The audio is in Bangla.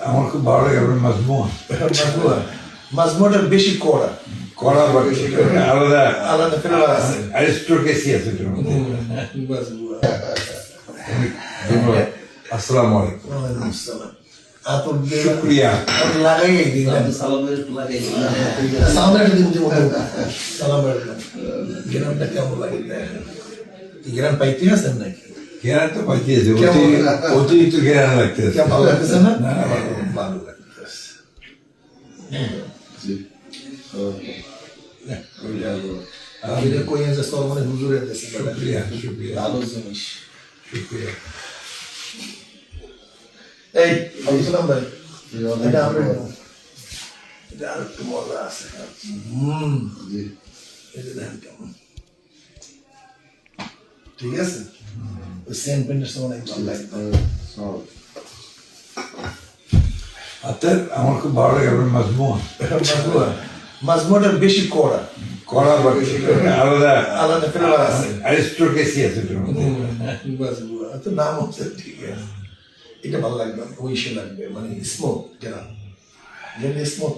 আমার খুব ভালো লাগে আপনার মাজমুয়া মাজমুয়াটা বেশি কড়া করা আলাদা আলাদা ফ্লেভার আছে অ্যারিস্টোক্রেসি আছে এটার মধ্যে। মাজমুয়া ধন্যবাদ। আসসালামু আলাইকুম। ওয়ালাইকুম আসসালাম আতর শুক্রিয়া। লাগাই দিলাম সালামের দিন সালাম গ্রামটা কেমন লাগে গ্রাম পাইতে আছেন নাকি ঘেরা তো পাঠিয়েছে, কেমন? অতিরিক্ত ঘেরা লাগতেছে। কেমন ভালো লাগতেছে না না, না, ভালো। ভালো লাগতেছে এটা কই আছে সরমনে হুজুরের দেশে শুক্রিয়া, শুক্রিয়া, ভালো জিনিস শুক্রিয়া। এই বলছিলাম ভাই এটা আমরা এটা আর একটু মজা আছে এটা দেখেন কেমন ঠিক আছে ওই সেন্ট পেন্টের সময় অনেক ভালো লাগে আপনার আমার খুব ভালো লাগে আপনার মাজমুয়া মাজমুয়াটা বেশি কড়া করা আলাদা আলাদা ফ্লেভার আছে অ্যারিস্টোক্রেসি আছে এটার মধ্যে। মাজমুয়া তো নাম হচ্ছে ঠিক আছে এটা ভালো লাগবে ওইসে লাগবে মানে স্মোক যেটা স্মোক